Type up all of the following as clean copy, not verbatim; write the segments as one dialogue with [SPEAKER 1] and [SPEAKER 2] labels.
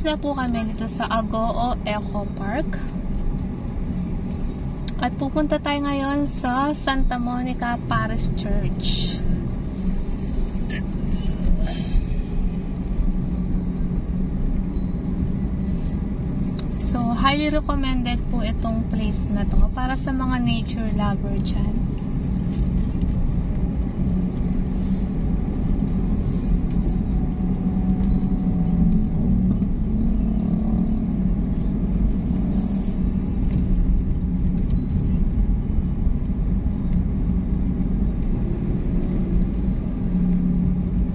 [SPEAKER 1] na po kami dito sa Agoo Eco Park. At pupunta tayo ngayon sa Santa Monica Parish Church. So, highly recommended po itong place na to para sa mga nature lover dyan.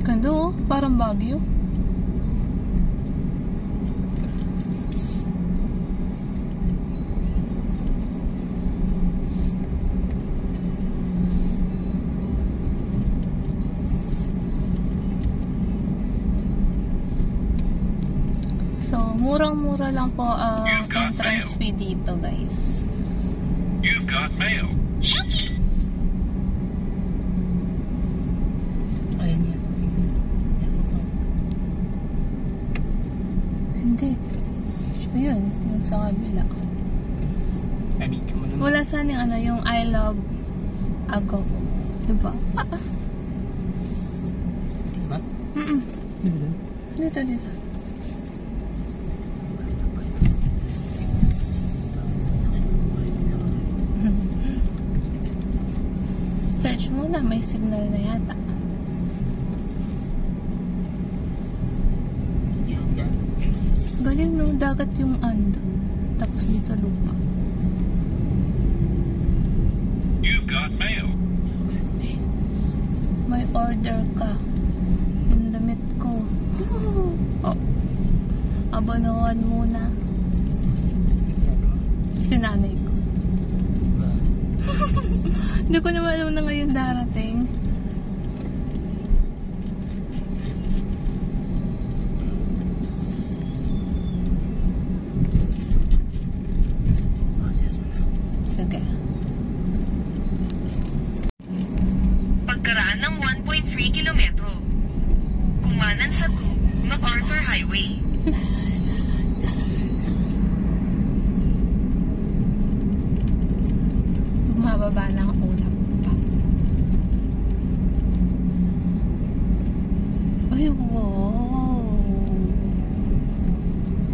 [SPEAKER 1] Ganda oh, parang Baguio. So, murang-mura lang po ang entrance fee dito, guys.
[SPEAKER 2] You've got mail.
[SPEAKER 3] Ayun yan.
[SPEAKER 1] Hindi. Ayun, yung sa kabila.
[SPEAKER 3] Nabidyo mo naman.
[SPEAKER 1] Wala saan yung ano, yung I love Agoo. Diba?
[SPEAKER 3] Diba?
[SPEAKER 1] Dito. Search muna, may signal na yata. Galing nung dagat yung andon. Tapos dito lupa.
[SPEAKER 2] You've got mail.
[SPEAKER 1] May order ka. Yung damit ko. Oh. Abanawan muna. Kasi nanay ko. Hindi ko naman alam na ngayon darating. Sige.
[SPEAKER 4] Pagkaraan ng 1.3 kilometro, kumanan sa 2 MacArthur Highway.
[SPEAKER 1] Mababa na ang ulap pa. Ay, wow.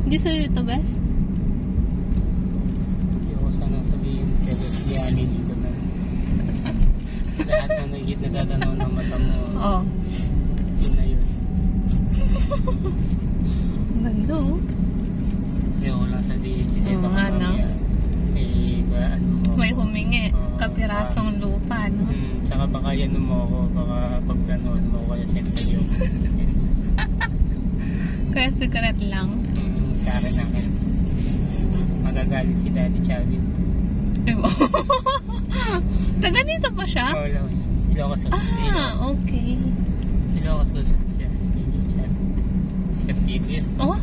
[SPEAKER 1] Hindi sa'yo ito, best?
[SPEAKER 3] Hindi ako sana sabihin, pero siyami dito na. Lahat na nagigit na tatanaw ng mata mo.
[SPEAKER 1] Oo.
[SPEAKER 3] Yun na yun.
[SPEAKER 1] Ganda, oh.
[SPEAKER 3] Hindi ako lang sabihin. Kasi
[SPEAKER 1] Oo
[SPEAKER 3] baka
[SPEAKER 1] nga, no?
[SPEAKER 3] mamaya, ano mo.
[SPEAKER 1] May humingi. Kapirasong lupa, no?
[SPEAKER 3] Tsaka baka yan mo ako. Baka pag gano'n mo kaya siyempre yun.
[SPEAKER 1] Kaya secret lang.
[SPEAKER 3] Sa akin. Magagalit si Daddy Chavit.
[SPEAKER 1] Taga dito pa siya?
[SPEAKER 3] Oo, Ilocos.
[SPEAKER 1] Okay.
[SPEAKER 3] Ilocos siya si Chavit. Sikat dito yun.
[SPEAKER 1] Oh?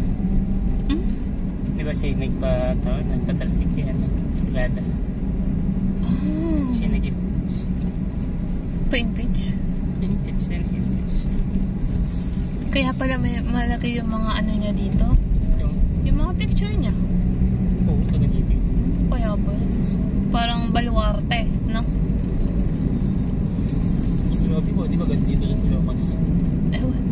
[SPEAKER 3] Di ba siya nagpatalsik yan ng Estrada? Siya nag-impeach.
[SPEAKER 1] Pa-impeach?
[SPEAKER 3] Impeach.
[SPEAKER 1] Kaya pala may malaki yung mga ano niya dito? Yung mga picture niya?
[SPEAKER 3] Oo, taga dito.
[SPEAKER 1] Kaya ba? Parang baluarte, no?
[SPEAKER 3] Si Robby po, di ba ganito dito rin Ilocos?
[SPEAKER 1] Ewan.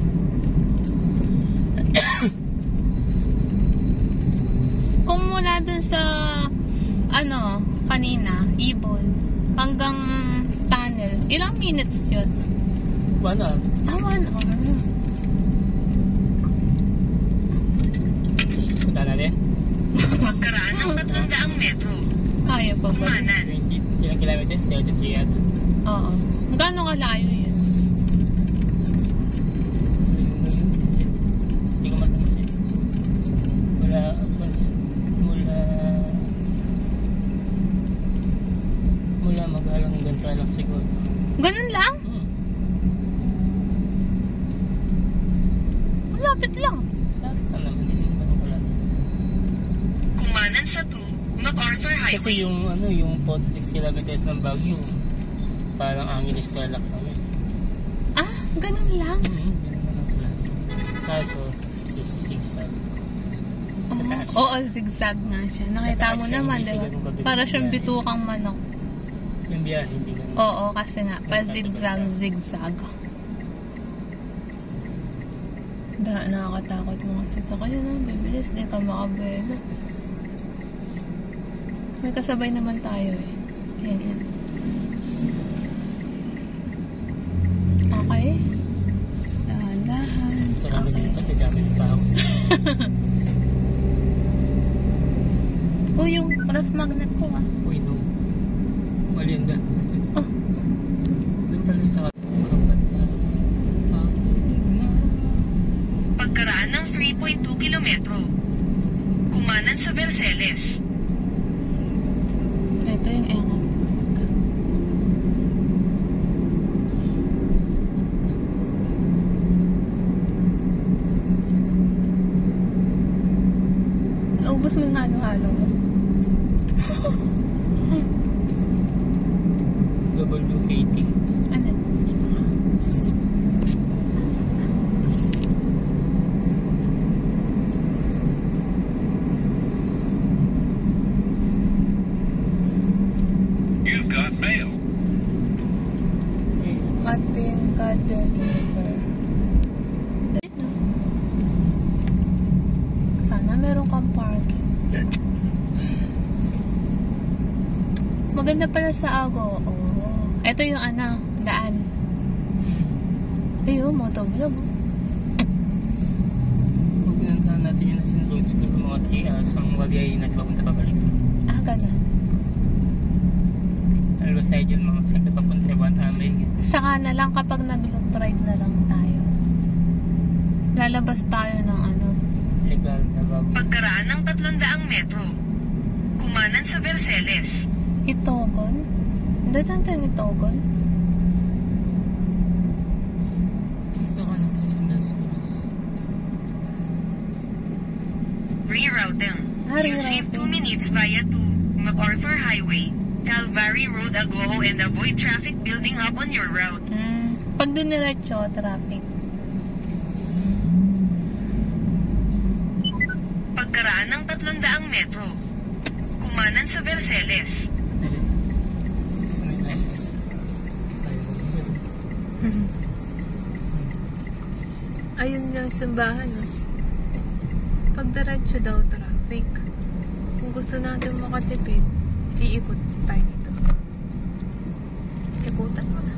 [SPEAKER 1] Kung mula dun sa ano, kanina, Ibon, hanggang tunnel, ilang minutes yun?
[SPEAKER 3] 1 hour.
[SPEAKER 1] 1 hour.
[SPEAKER 3] Punta natin?
[SPEAKER 4] Pagkaraan ng 300 metro,
[SPEAKER 1] Kaya pa ba?
[SPEAKER 4] kumanan.
[SPEAKER 3] 20 ilang kilometers? 33 yata.
[SPEAKER 1] Oo. Gaano kalayo yun?
[SPEAKER 3] Hindi ko matapos mula magalang ganta lang siguro.
[SPEAKER 1] Ganun lang? Malapit lang.
[SPEAKER 3] Lapit lang naman, hindi naman ganun kalapit.
[SPEAKER 4] Kumanan sa 2 MacArthur Highway.
[SPEAKER 3] Kasi yung 46 kilometers ng Baguio, parang Angeles Tarlac kami.
[SPEAKER 1] Ganun lang?
[SPEAKER 3] Ganun lang kalapit. Kaso, sisigsag. sa taas.
[SPEAKER 1] Oo, zigzag nga siya. Nakita
[SPEAKER 3] taas
[SPEAKER 1] mo
[SPEAKER 3] siya,
[SPEAKER 1] naman,
[SPEAKER 3] hindi
[SPEAKER 1] di
[SPEAKER 3] siya
[SPEAKER 1] ba?
[SPEAKER 3] ganun kabilis
[SPEAKER 1] Para siyang
[SPEAKER 3] biyahe.
[SPEAKER 1] bitukang manok.
[SPEAKER 3] Yung biyahe, hindi ganun.
[SPEAKER 1] Oo, kasi nga, pa-zigzag, zigzag. Nakakatakot mga sasakyan, no? Bibilis, di ka makabuelo. May kasabay naman tayo eh. Yan, yan. Okay. Dahan-dahan.
[SPEAKER 3] Parang
[SPEAKER 1] Okay.
[SPEAKER 3] ganun pati, dami pa ako.
[SPEAKER 1] Yung ref magnet ko ah.
[SPEAKER 3] Uy, no. Mali ang daan natin.
[SPEAKER 1] Oh.
[SPEAKER 3] Doon pala yung sa
[SPEAKER 4] Pagkaraan ng 3.2 kilometro. Kumanan sa Verceles.
[SPEAKER 1] Ito yung echo. Ubus mo yung halo-halo mo.
[SPEAKER 3] WKT.
[SPEAKER 1] Ano?
[SPEAKER 2] You've got mail.
[SPEAKER 1] Atin ka deliver. Sana meron kang parking. Maganda pala sa Ago. Oh. Ito yung daan. Ayun, motovlog.
[SPEAKER 3] Pag pinantahan natin yung nasa road siguro mga 3 hours ang wagay na papunta pabalik.
[SPEAKER 1] Ganun.
[SPEAKER 3] Alwas tayo dyan mga siyempre papunta 1 hour.
[SPEAKER 1] Saka na lang kapag nag-loop ride na lang tayo. Lalabas tayo ng
[SPEAKER 3] Legal na bago.
[SPEAKER 4] Pagkaraan ng 300 metro. Kumanan sa Verceles.
[SPEAKER 1] Itogon? Datan tayo yung Itogon?
[SPEAKER 3] Ito ka na tayo sa Mercedes.
[SPEAKER 4] Rerouting. You save 2
[SPEAKER 1] rerouting.
[SPEAKER 4] minutes via to MacArthur Highway, Calvary Road, Agoo, and avoid traffic building up on your route.
[SPEAKER 1] Pag diniretso, traffic.
[SPEAKER 4] Pagkaraan ng 300 metro. Kumanan sa Verceles.
[SPEAKER 3] Dali. May light.
[SPEAKER 1] Ayun yung simbahan, no? Pag diretso daw, traffic. Kung gusto natin makatipid, iikot tayo dito. Ikutan mo na.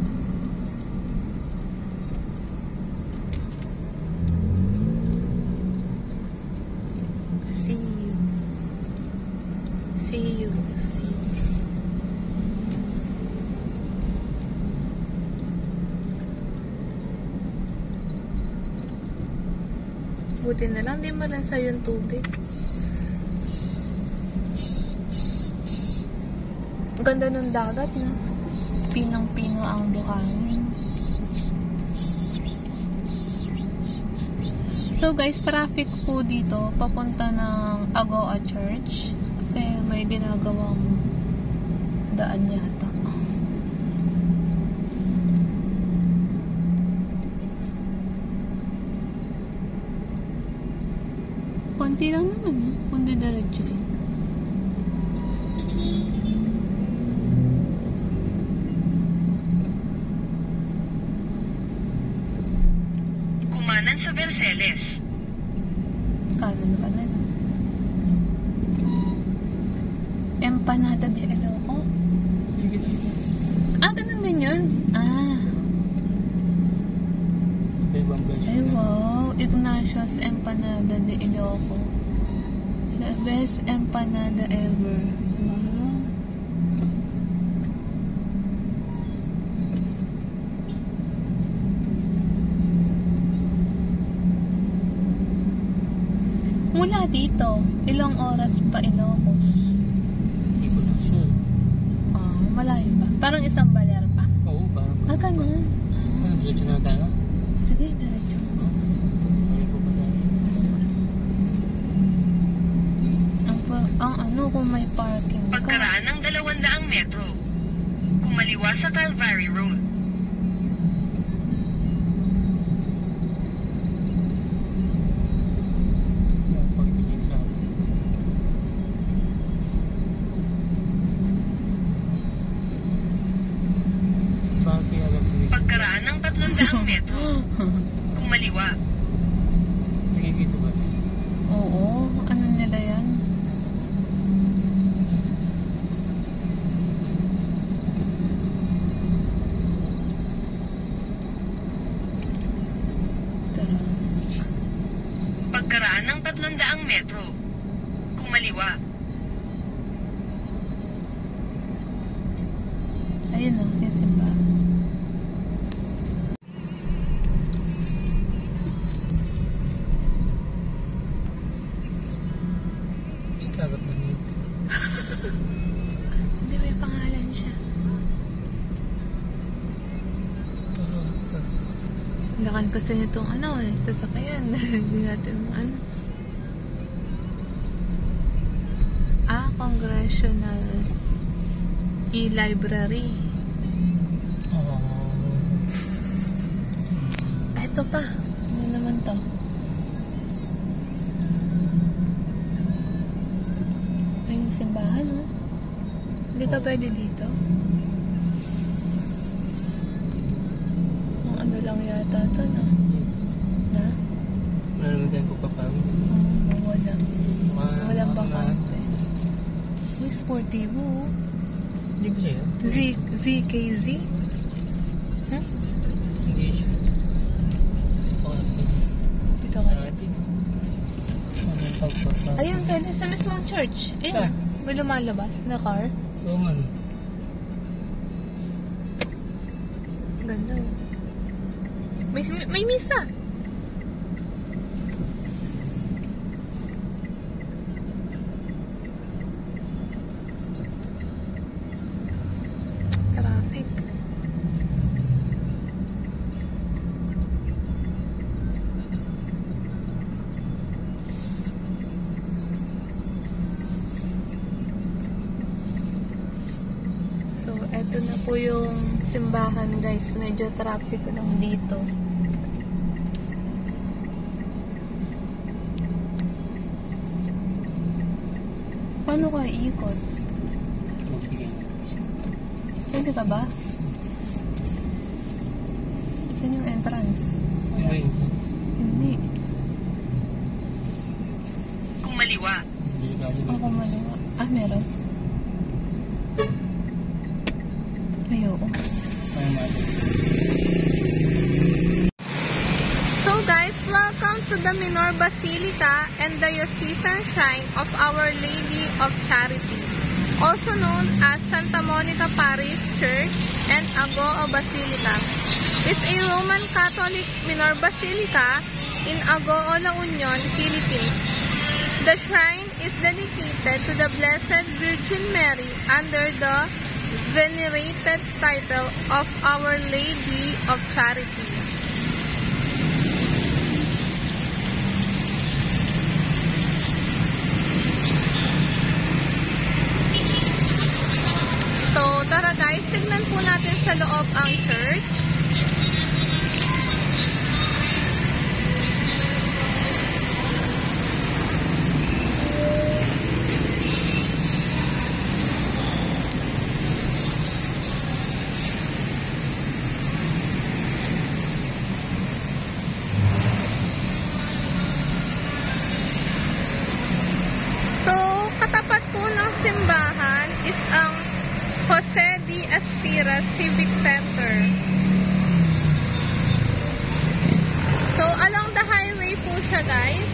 [SPEAKER 1] See you. See you. See you. Buti na lang, di malansa yung tubig. Ganda ng dagat, no? Pinang-pino ang buhangin. So guys, traffic po dito papunta ng Agoa Church kasi may ginagawang daan yata. Konti lang naman, no? Kundi diretso eh.
[SPEAKER 4] Kumanan sa Verceles.
[SPEAKER 1] Kanan ka na, no? Empanada de Ilocos? Ganun din yun?
[SPEAKER 3] Ibang version
[SPEAKER 1] Ay,
[SPEAKER 3] na.
[SPEAKER 1] wow. Ignatius Empanada de Ilocos. The best empanada ever. Wow. Mula dito, ilang oras pa Ilocos?
[SPEAKER 3] Hindi ko lang sure.
[SPEAKER 1] Malayo pa. Parang isang baler pa.
[SPEAKER 3] Oo, parang.
[SPEAKER 1] Ganun.
[SPEAKER 3] Ano, diretso na tayo?
[SPEAKER 1] Sige, diretso.
[SPEAKER 3] Sorry ko pala.
[SPEAKER 1] Ang kung may parking ka.
[SPEAKER 4] Pagkaraan ng 200 metro. Kumaliwa sa Calvary Road.
[SPEAKER 3] Pag pinag sa akin.
[SPEAKER 4] metro. Kumaliwa.
[SPEAKER 3] Nakikita ba?
[SPEAKER 1] Oo, ano nila yan? Tara.
[SPEAKER 4] Pagkaraan ng 300 metro. Kumaliwa.
[SPEAKER 1] Ayun o, yung simbahan.
[SPEAKER 3] Startup na nito.
[SPEAKER 1] Hindi, may pangalan siya. Lakan kasi nitong sasakyan. Hindi natin Congressional E-Library. Ito pa. Ano naman to? Ay, yung simbahan, oh. Hindi ka pwede dito? Ang ano lang yata to, no? Na?
[SPEAKER 3] Wala naman tayong pagpapawin.
[SPEAKER 1] Wala. Walang bakante. Uy, sportivo, oh.
[SPEAKER 3] Hindi ba siya?
[SPEAKER 1] ZKZ? Huh?
[SPEAKER 3] Hindi siya.
[SPEAKER 1] Dito ka.
[SPEAKER 3] Pagpapawin.
[SPEAKER 1] Ayun, pwede sa mismong church. Ayun,
[SPEAKER 3] Saan?
[SPEAKER 1] may lumalabas na car.
[SPEAKER 3] Oo nga, no?
[SPEAKER 1] Ganda, oh. May misa. Traffic. So, eto na po yung simbahan, guys. Medyo traffic lang dito. Paano ka iikot?
[SPEAKER 3] Magbigay na po siya.
[SPEAKER 1] Pwede ka ba? Saan yung entrance?
[SPEAKER 3] Ano ba yung chance?
[SPEAKER 1] Hindi.
[SPEAKER 4] Kumaliwa.
[SPEAKER 3] Delikado na
[SPEAKER 1] Ako
[SPEAKER 3] po.
[SPEAKER 1] maliwa. Ah, meron? Ayoko.
[SPEAKER 3] Parang mali.
[SPEAKER 1] So guys, welcome to the Minor Basilica and Diocesan Shrine of Our Lady of Charity, also known as Santa Monica Parish Church and Agoo Basilica. Is a Roman Catholic minor basilica in Agoo, La Union, Philippines. The shrine is dedicated to the Blessed Virgin Mary under the venerated title of Our Lady of Charity. So, tara guys, tignan po natin sa loob ang church. So, katapat po ng simbahan is ang Jose D. Espira Civic Center. So, along the highway po siya, guys.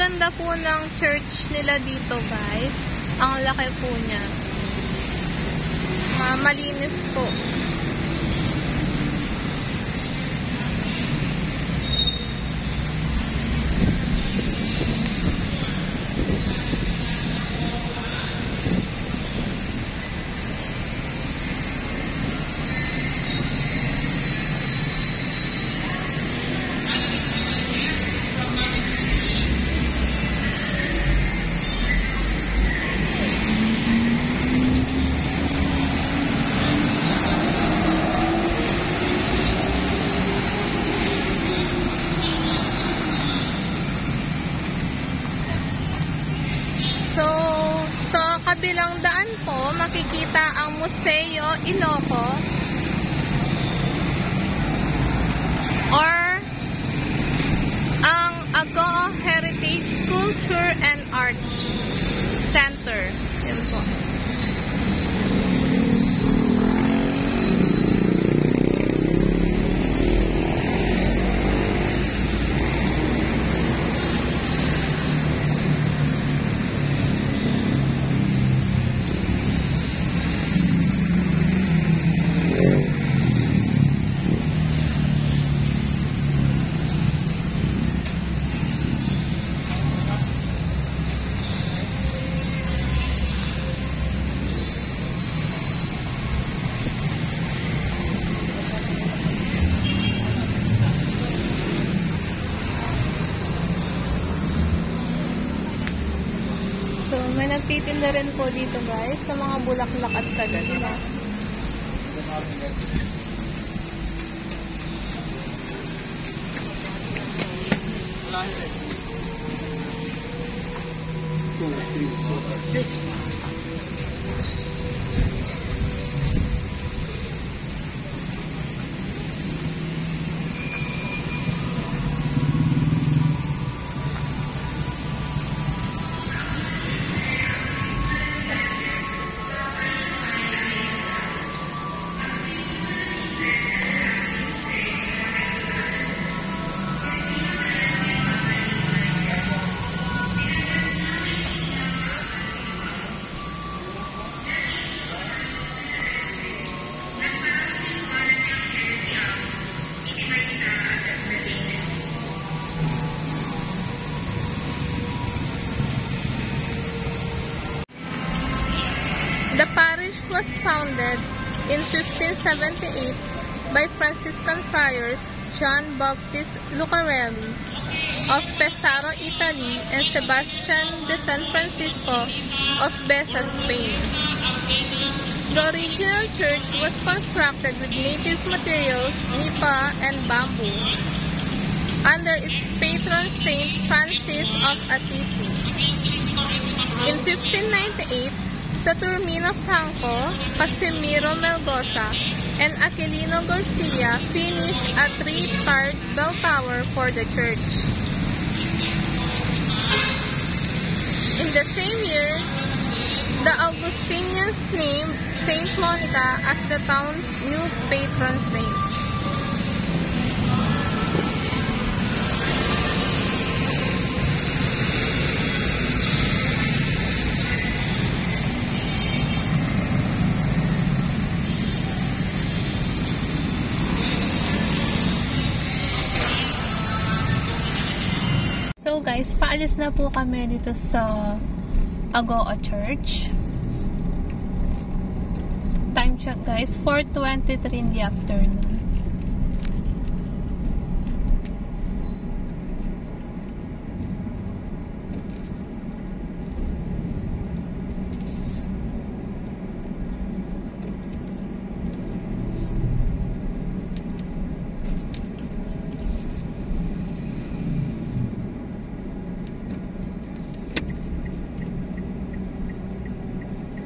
[SPEAKER 1] ganda po ng church nila dito, guys. Ang laki po niya. Malinis po. So, sa kabilang daan po, makikita ang Museo Iloco or ang Agoo Heritage Culture and Arts Center. Yan po. So, may nagtitinda rin po dito, guys, sa mga bulaklak at kaganda. The parish was founded in 1578 by Franciscan friars John Baptist Lucarelli of Pesaro, Italy, and Sebastian de San Francisco of Besa, Spain. The original church was constructed with native materials, nipa, and bamboo, under its patron Saint Francis of Assisi. In 1598, Saturnino Franco, Casimiro Melgosa, and Aquilino Garcia finished a three-tiered bell tower for the church. In the same year, the Augustinians named Saint Monica as the town's new patron saint. So guys, paalis na po kami dito sa Agoo Church. Time check guys, 4:23 in the afternoon.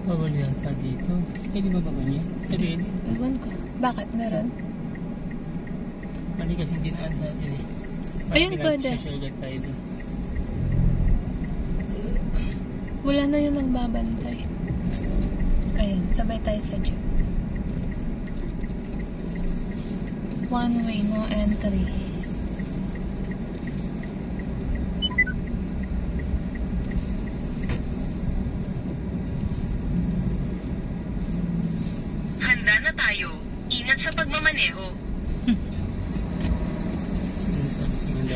[SPEAKER 3] Bawal yata dito. Pwede ba ganyan? Pwede.
[SPEAKER 1] Ewan ko. Bakit? Meron?
[SPEAKER 3] Mali kasi dinaan sa atin eh.
[SPEAKER 1] Ayun, pwede.
[SPEAKER 3] Share tayo doon.
[SPEAKER 1] Wala na yung nagbabantay. Ayun, sabay tayo sa jeep. One way, no entry.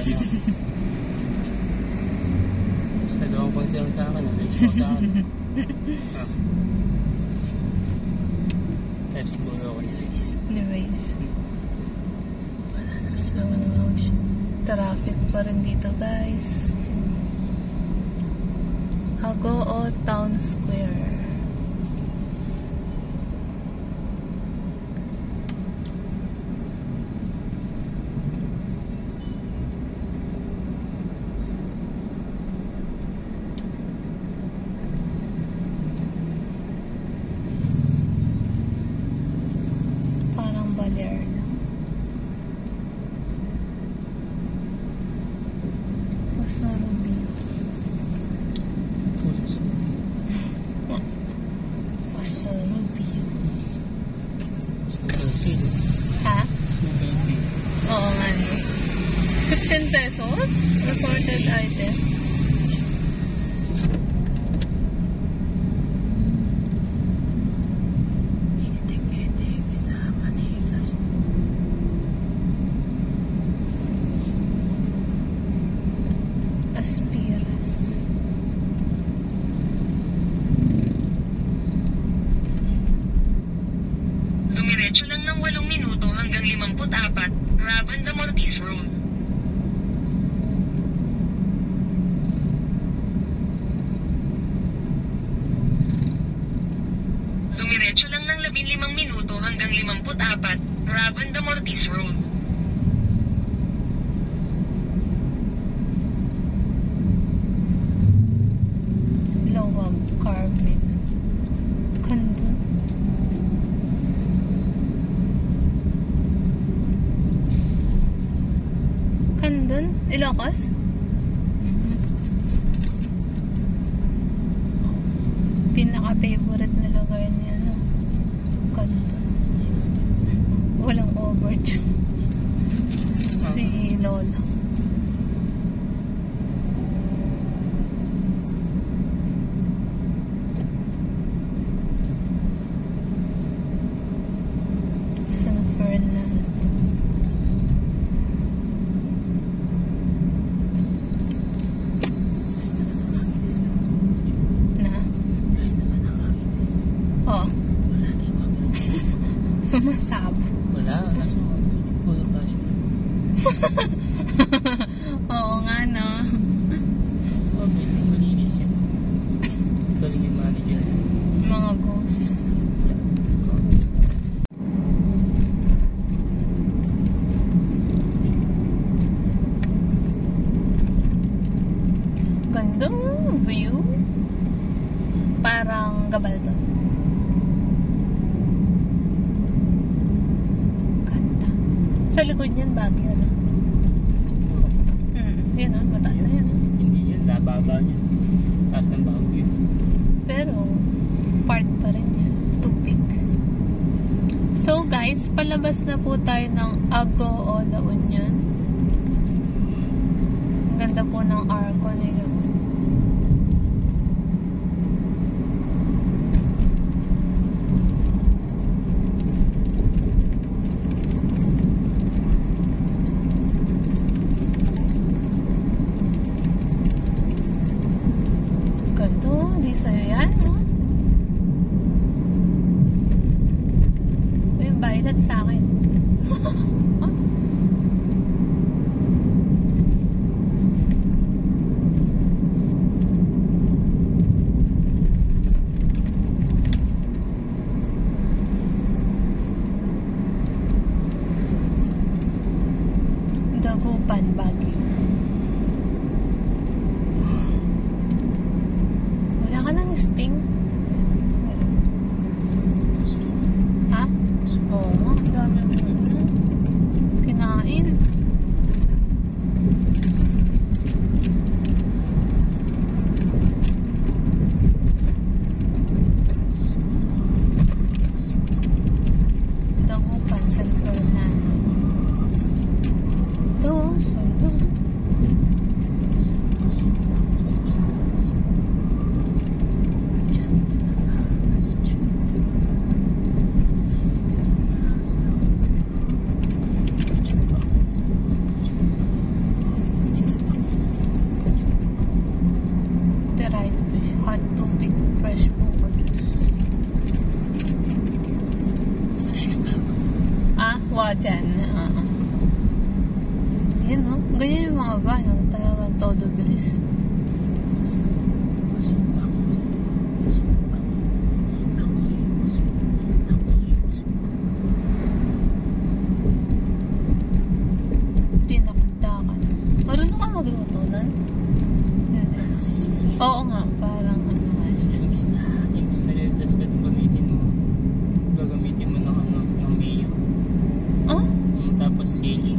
[SPEAKER 3] ano. Sa dalawang concern sa akin, nag-reach ko sa akin. Type siguro ako ni Reis.
[SPEAKER 1] The race. So, traffic pa rin dito guys. Agoo Town Square. Parang Baler na. Pasarubi. Pasarubi.
[SPEAKER 3] Smoking speed.
[SPEAKER 1] Ha?
[SPEAKER 3] Smoking speed.
[SPEAKER 1] Oo nga no. 15 pesos? Assorted item.
[SPEAKER 3] Itik-itik sa Manila.
[SPEAKER 1] Aspiras.
[SPEAKER 4] Dumiretso lang ng 8 minuto hanggang 54, Rabanda Mortis Road. Dumiretso lang ng 15 minuto hanggang 54, Rabanda Mortis Road.
[SPEAKER 1] Lawag Carmen. Kando. Kandun? Ilocos? Pinaka-favorite na lugar niya, no? Kandun. Walang overture. Si Lola. San Fernando. Na? Oo. Sumasabo.
[SPEAKER 3] Wala. Puro cash.
[SPEAKER 1] Oo nga, no?
[SPEAKER 3] Okay, malinis yan. Galing yung manager.
[SPEAKER 1] Mga ghosts. Gandang view. Parang Gabaldon. Ganda. Sa likod niyan, Baguio, no? Yan, no? Mataas na yan, no?
[SPEAKER 3] Hindi yan, nababa niya. Taas ng Baguio.
[SPEAKER 1] Pero, part pa rin yan. Tupig. So, guys, palabas na po tayo ng Agoo La Union. Ang ganda po ng arco nila. Ganda, di sa'yo yan, no? May bayad sa akin. Dagupan, Baguio. Wala ka ng sting? Ha? Oo nga, ang dami mo kinain. Dagupan, San Fernando. Ito, solo. todo bilis. Tinakdakan. Marunong ka mag-utunan? Oo nga, parang ano nga siya.
[SPEAKER 3] Imbis na tas ba't gagamitin mo ng mayo.
[SPEAKER 1] Oh?
[SPEAKER 3] Tapos ceiling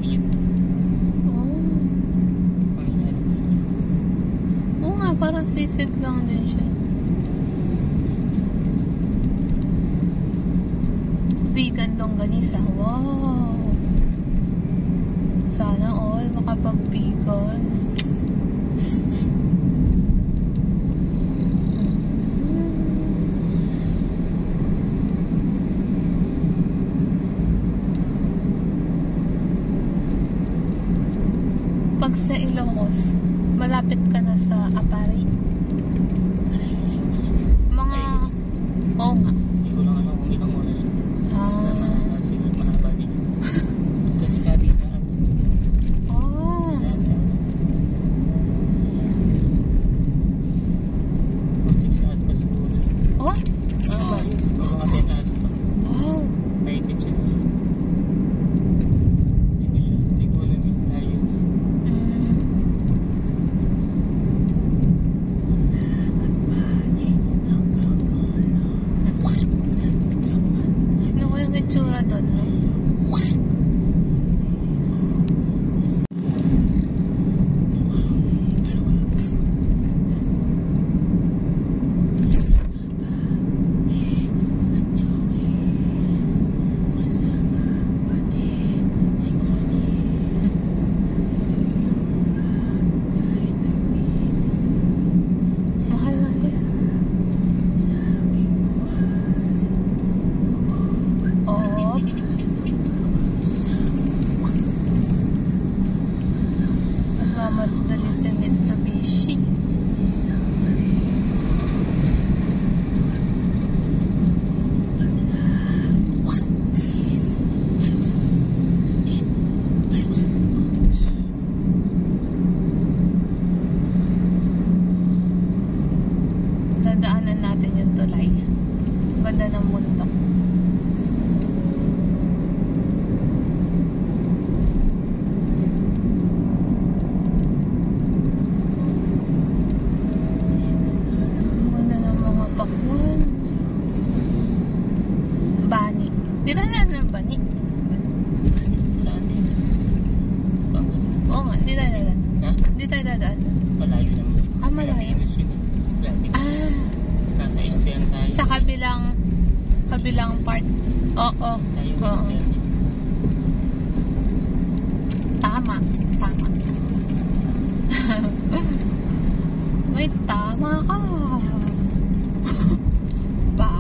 [SPEAKER 3] din yun.
[SPEAKER 1] Oh. Oo nga, parang sisig lang din siya. Vegan longganisa. Wow! Sana all makapag-vegan. Pag sa Ilocos, malapit ka na sa Apari. Mga... Oo nga.
[SPEAKER 3] Hindi ko lang alam kung ilang oras yun. Siguro mahaba din. Kasi kabitaan.
[SPEAKER 1] Oh.
[SPEAKER 3] Mga 6 hours pa siguro.
[SPEAKER 1] Oh?
[SPEAKER 3] Ba yun? Mga 10 hours pa.
[SPEAKER 1] Wow.
[SPEAKER 3] Mahigit siya. Hindi ko alam yung layo.
[SPEAKER 1] Ano ko yung itsura doon, no? Mahal lang guys. Oh. Nagmamadali si Mitsubishi. Dadaanan natin yung tulay. Ganda ng bundok. Ganda ng mga pakwan. Bani. Di na ng bani.
[SPEAKER 3] Saan din? Pangasinan.
[SPEAKER 1] Oo nga, di tayo dadaan.
[SPEAKER 3] Ha?
[SPEAKER 1] Di tayo dadaan.
[SPEAKER 3] Malayo naman.
[SPEAKER 1] Ah, malayo.
[SPEAKER 3] Minus yun. Grabe.
[SPEAKER 1] Ah,
[SPEAKER 3] Nasa Estean tayo.
[SPEAKER 1] sa kabilang part. Oo.
[SPEAKER 3] Tayo
[SPEAKER 1] Oo.
[SPEAKER 3] Estean.
[SPEAKER 1] Tama. May tama ka. Ba?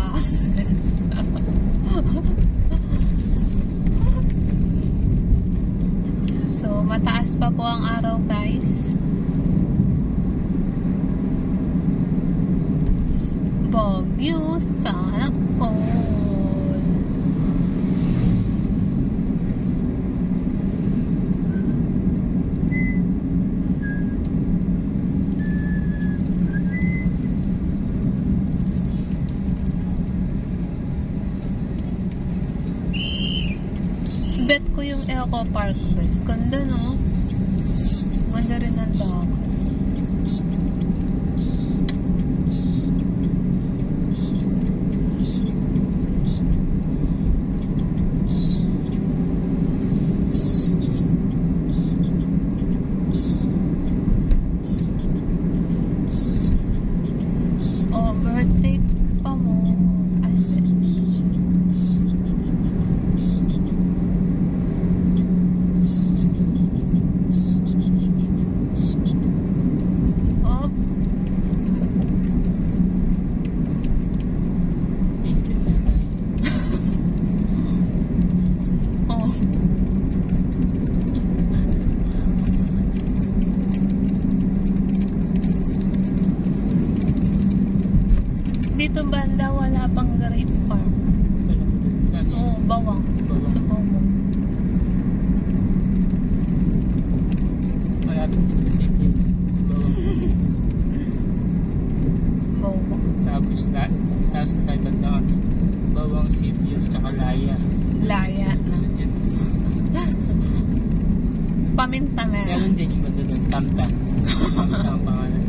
[SPEAKER 1] So, mataas pa po ang araw, guys. Baguio, sana all. Bet ko yung Eco Park, guys. Ganda, no? Ganda rin ang dagat. Oh, birthday pa mo. Oh,
[SPEAKER 3] Picture na tayo.
[SPEAKER 1] oh. Dito banda wala pang grape farm.
[SPEAKER 3] Alam mo dun. Saan yun?
[SPEAKER 1] Oo, bawang.
[SPEAKER 3] Bawang.
[SPEAKER 1] Sa bawang.
[SPEAKER 3] Malapit din sa nasa side banda kami. Bawang Sibius tsaka Laya.
[SPEAKER 1] Laya.
[SPEAKER 3] Sunod dyan.
[SPEAKER 1] Paminta meron.
[SPEAKER 3] Meron din yung banda doon, Tamta. Tamta ang pangalan.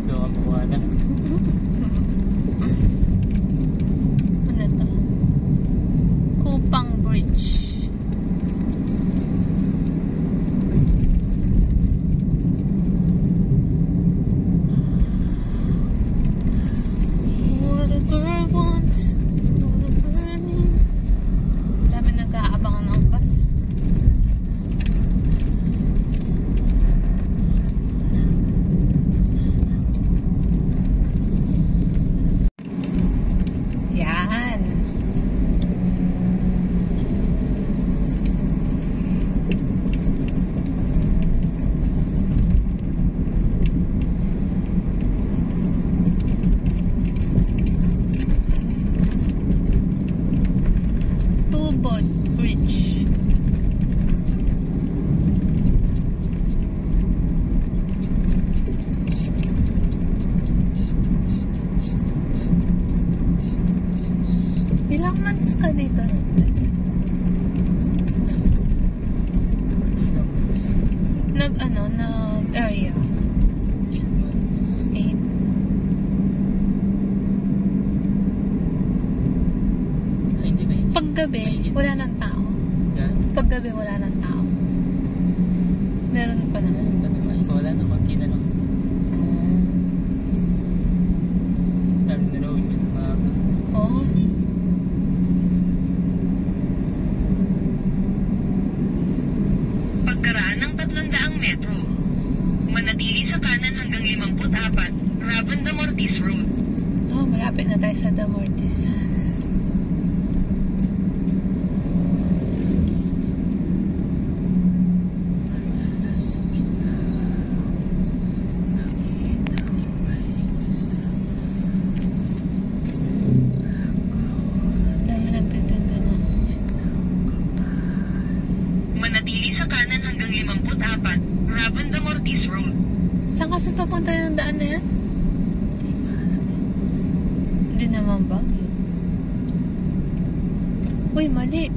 [SPEAKER 3] So, ang buwana.
[SPEAKER 1] Ano to? Kupang Bridge. What a girl wants, what a girl needs. Dami nag-aabangan ng bus. Yan. Tubod Bridge. Ilang months ka dito? Nag-area?
[SPEAKER 3] 8 months.
[SPEAKER 1] 8.
[SPEAKER 3] Ay, hindi ba yun?
[SPEAKER 1] Paggabi, wala nang tao.
[SPEAKER 3] Yan.
[SPEAKER 1] Paggabi, wala nang tao. Meron pa naman.
[SPEAKER 3] Meron pa naman. So, wala na, konti na lang. Dami na rawin yun, maaga.
[SPEAKER 1] Oh.
[SPEAKER 4] Pagkaraan ng 300 metro. Manatili sa kanan hanggang 54, Rabon de Mortis Road.
[SPEAKER 1] Oh, malapit na tayo sa Damortis. Dami nagtitinda na.
[SPEAKER 4] Manatili sa kanan hanggang 54, Rabon de Mortis Road.
[SPEAKER 1] Saan kasi papunta yung daan na yan? Hindi naman ba? Uy, mali.